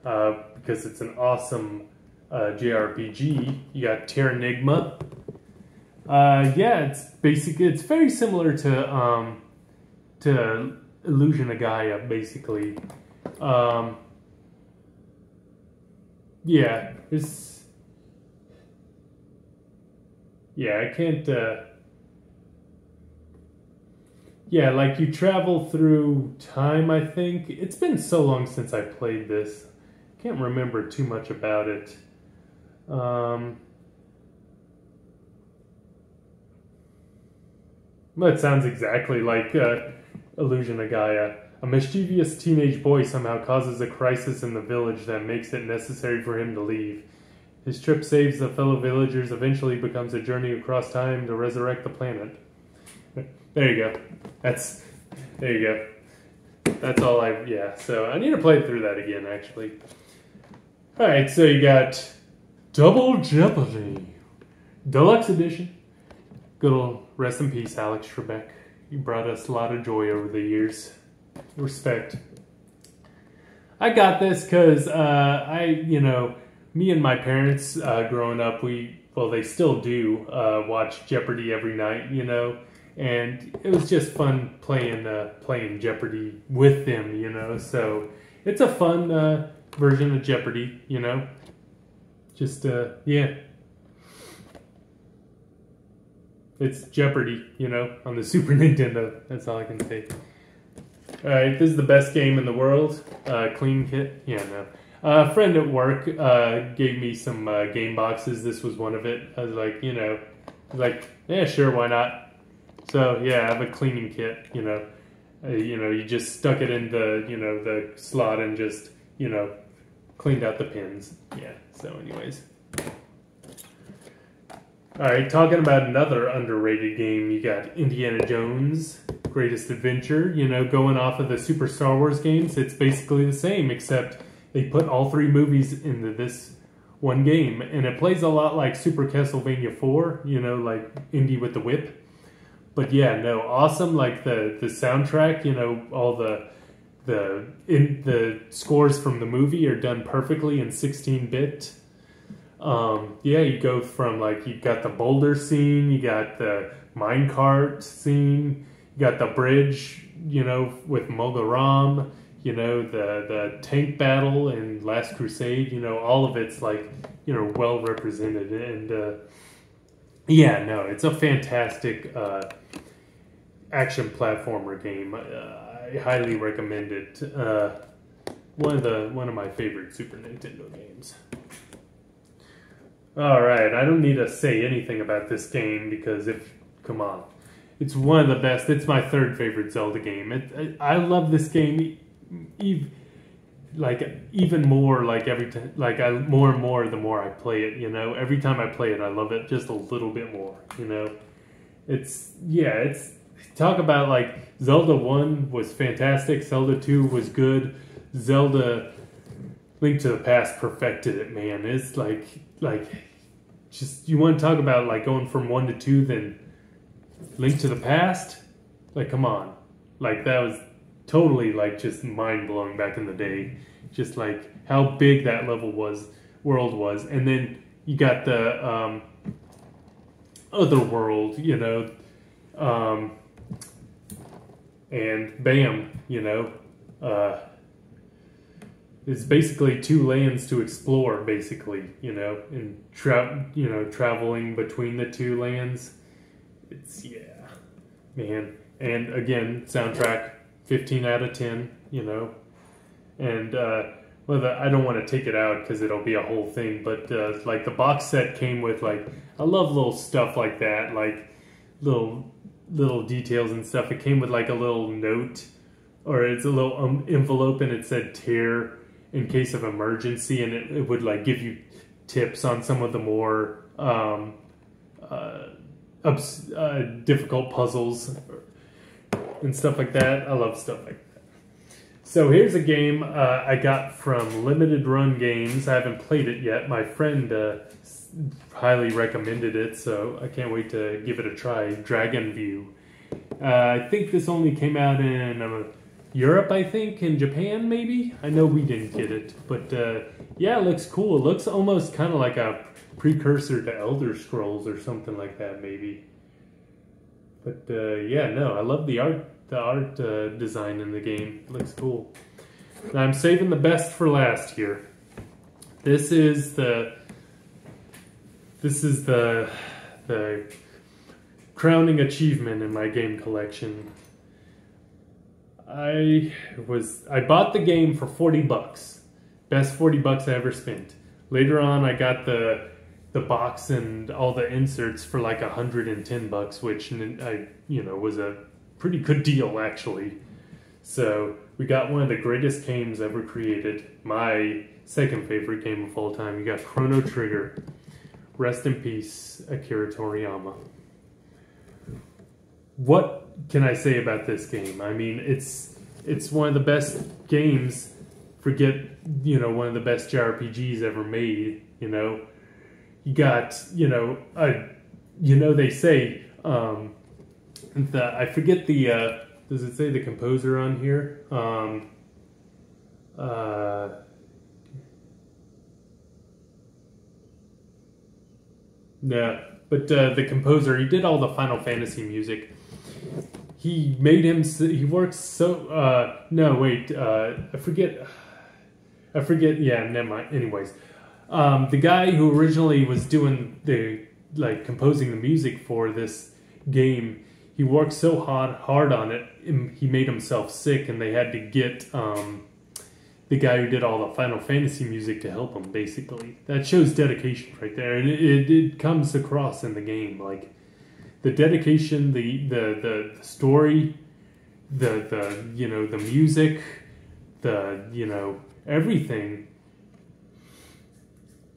A: because it's an awesome JRPG. You got Terranigma. Yeah, it's basically, it's very similar to Illusion of Gaia, basically. Yeah, yeah, I can't, yeah, like, you travel through time, I think. It's been so long since I played this. Can't remember too much about it. Well, it sounds exactly like Illusion of Gaia. A mischievous teenage boy somehow causes a crisis in the village that makes it necessary for him to leave. His trip saves the fellow villagers, eventually becomes a journey across time to resurrect the planet. There you go. There you go. That's all yeah, so I need to play through that again, actually. All right, so you got Double Jeopardy, Deluxe Edition. Good old rest in peace, Alex Trebek. You brought us a lot of joy over the years. Respect. I got this because me and my parents growing up, they still do watch Jeopardy every night, and it was just fun playing Jeopardy with them, so it's a fun version of Jeopardy, just yeah. It's Jeopardy, on the Super Nintendo. That's all I can say. Alright, this is the best game in the world. Clean kit? Yeah, no. A friend at work gave me some game boxes. This was one of it. I was like, yeah, sure, why not? So, yeah, I have a cleaning kit, you just stuck it in the slot and just, cleaned out the pins. Yeah, so anyways. Alright, talking about another underrated game, you got Indiana Jones, Greatest Adventure, going off of the Super Star Wars games. It's basically the same, except they put all 3 movies into this one game. And it plays a lot like Super Castlevania 4, like Indy with the Whip. But yeah, no, awesome, like the soundtrack, all the scores from the movie are done perfectly in 16-bit. Yeah, you go from you got the boulder scene, you got the minecart scene, you got the bridge, with Mogul Ram, the tank battle in Last Crusade, all of it's well represented. And yeah, no, it's a fantastic action platformer game. I highly recommend it. One of my favorite Super Nintendo games. Alright, I don't need to say anything about this game because come on. It's one of the best. It's my 3rd favorite Zelda game. I love this game even more every time, more and more the more I play it, Every time I play it, I love it just a little bit more, It's talk about Zelda 1 was fantastic, Zelda 2 was good, Zelda Link to the Past perfected it, man. It's just, you want to talk about going from 1 to 2, then Link to the Past? Come on. That was totally just mind-blowing back in the day. Just how big that world was. And then you got the other world, and bam, it's basically 2 lands to explore, basically, and traveling between the 2 lands. It's, yeah, man. And again, soundtrack, 15 out of 10, and I don't want to take it out because it'll be a whole thing, but the box set came with I love little stuff like that, little details and stuff. It came with a little note, or it's a little envelope, and it said tear in case of emergency, and it would give you tips on some of the more difficult puzzles and stuff like that. I love stuff like that. So here's a game I got from Limited Run Games. I haven't played it yet. My friend highly recommended it, so I can't wait to give it a try. Dragon View. I think this only came out in Europe, I think, in Japan, maybe? I know we didn't get it, but yeah, it looks cool. It looks almost kind of like a precursor to Elder Scrolls or something like that, maybe. But yeah, no, I love the art design in the game. It looks cool. Now I'm saving the best for last here. This is the crowning achievement in my game collection. I bought the game for $40. Best $40 I ever spent. Later on, I got the box and all the inserts for $110, which was a pretty good deal actually. So we got one of the greatest games ever created. My second favorite game of all time. You got Chrono Trigger. Rest in peace, Akira Toriyama. What can I say about this game? I mean, it's one of the best games forget, you know, one of the best JRPGs ever made. You know, you got, you know, they say, I forget the, does it say the composer on here? Yeah, but the composer, he did all the Final Fantasy music. He made him, he works so, no, wait, I forget, yeah, never mind, anyways. The guy who originally was doing like, composing the music for this game, he worked so hard on it, he made himself sick, and they had to get, the guy who did all the Final Fantasy music to help him, basically. That shows dedication right there, and it comes across in the game, like, the dedication, the story, the you know, the music, you know, everything.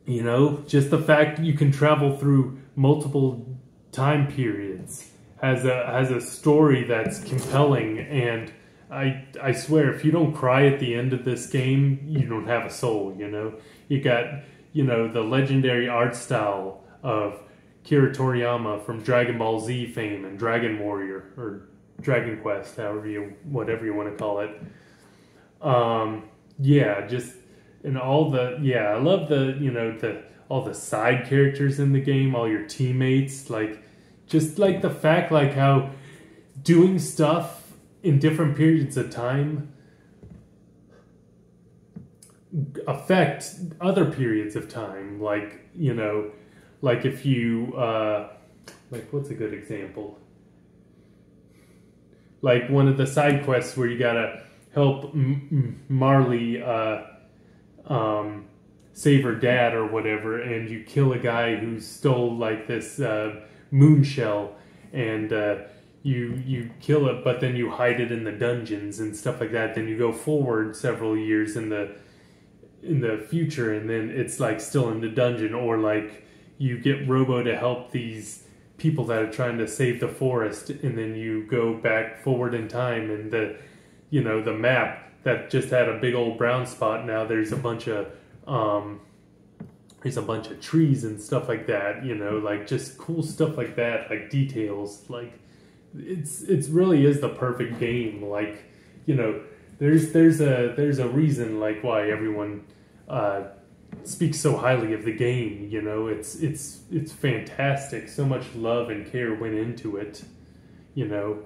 A: You know, just the fact you can travel through multiple time periods has a story that's compelling, and I swear, if you don't cry at the end of this game, you don't have a soul, you know? You got, you know, the legendary art style of Kira Toriyama from Dragon Ball Z fame and Dragon Warrior, or Dragon Quest, whatever you want to call it. Yeah, just, and all the, yeah, I love the, you know, all the side characters in the game, all your teammates, like, just like the fact, like, how doing stuff in different periods of time affect other periods of time. Like, you know, like if you, like, what's a good example? Like one of the side quests where you gotta help Marley save her dad or whatever, and you kill a guy who stole like this moon shell, and you kill it, but then you hide it in the dungeons and stuff like that. Then you go forward several years in the future, and then it's like still in the dungeon, or like you get Robo to help these people that are trying to save the forest, and then you go back forward in time, and the, you know, the map that just had a big old brown spot, now there's a bunch of trees and stuff like that, you know, like just cool stuff like that, like details, like it's really is the perfect game. Like, you know, there's a reason like why everyone speaks so highly of the game. You know, it's fantastic. So much love and care went into it. You know,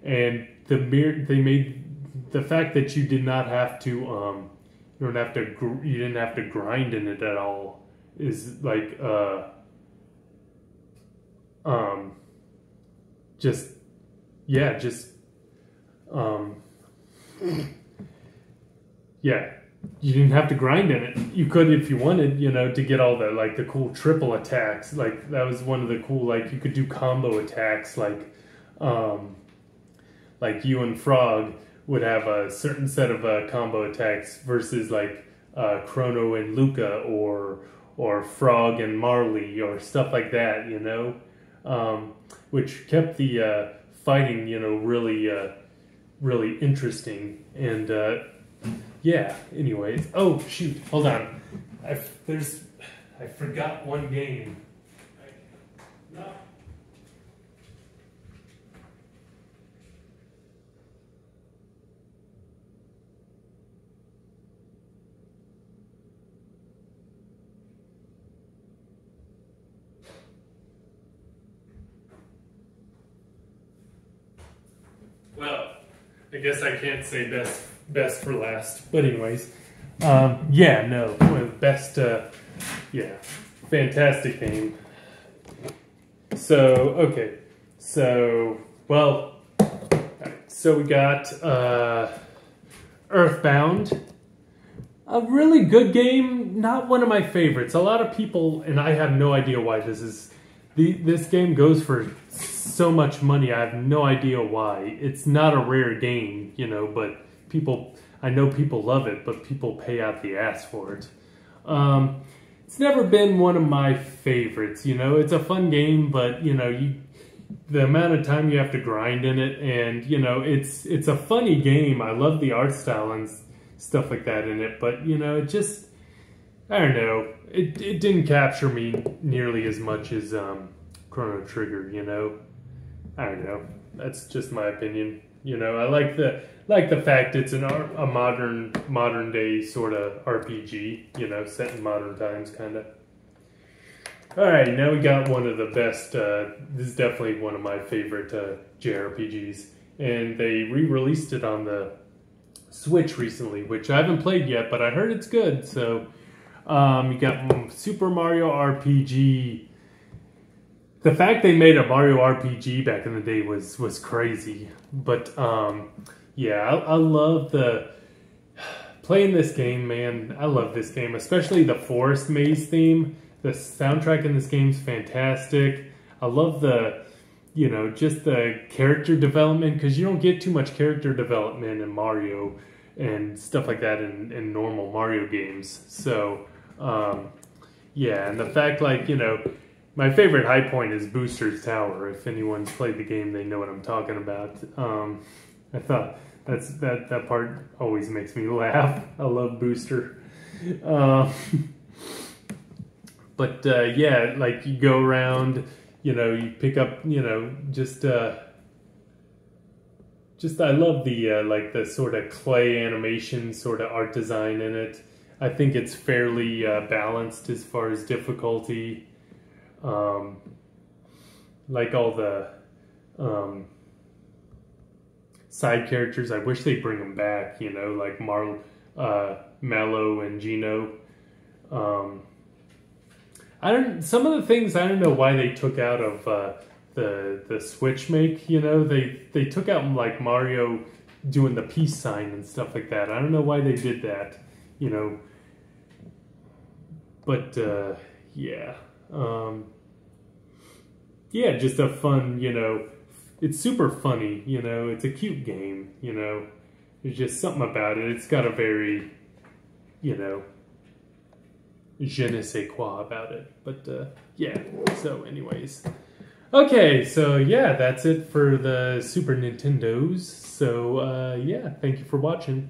A: and they made the fact that you did not have to you didn't have to grind in it at all is like just yeah, you didn't have to grind in it. You could if you wanted, you know, to get all the, like, the cool triple attacks. Like, that was one of the cool, like, you could do combo attacks, like you and Frog would have a certain set of combo attacks versus, like, Chrono and Luca, or Frog and Marley, or stuff like that, you know? Which kept the fighting, you know, really interesting. And yeah, anyways. Oh, shoot, hold on. I forgot one game. No. Well, I guess I can't say best for last, but anyways, yeah, no, best, yeah, fantastic game. So, okay, so, well, alright, so we got Earthbound, a really good game, not one of my favorites. A lot of people, and I have no idea why this game goes for so much money. I have no idea why. It's not a rare game, you know, but I know people love it, but people pay out the ass for it. It's never been one of my favorites, you know. It's a fun game, but, you know, the amount of time you have to grind in it, and, you know, it's a funny game. I love the art style and stuff like that in it. But, you know, it just, I don't know, it didn't capture me nearly as much as Chrono Trigger, you know? I don't know. That's just my opinion. You know, I like the fact it's a modern day sort of RPG, you know, set in modern times, kind of. All right, now we got one of the best. This is definitely one of my favorite JRPGs, and they re-released it on the Switch recently, which I haven't played yet, but I heard it's good. So you got Super Mario RPG. The fact they made a Mario RPG back in the day was crazy. But yeah, I love playing this game, man. I love this game, especially the Forest Maze theme. The soundtrack in this game's fantastic. I love you know, just the character development, because you don't get too much character development in Mario and stuff like that in normal Mario games. So yeah, and the fact, like, you know, my favorite high point is Booster's Tower. If anyone's played the game, they know what I'm talking about. I thought that part always makes me laugh. I love Booster. But yeah, like you go around, you know, you pick up, you know, just I love the like the sort of clay animation, sort of art design in it. I think it's fairly balanced as far as difficulty. Like all the side characters, I wish they'd bring them back, you know, like Mallow and Gino. Some of the things, I don't know why they took out of the Switch make, you know, they took out like Mario doing the peace sign and stuff like that. I don't know why they did that, you know, but yeah. Yeah, just a fun, you know, it's super funny, you know, it's a cute game, you know, there's just something about it. It's got a very, you know, je ne sais quoi about it. But yeah, so anyways. Okay, so yeah, that's it for the Super Nintendos. So yeah, thank you for watching.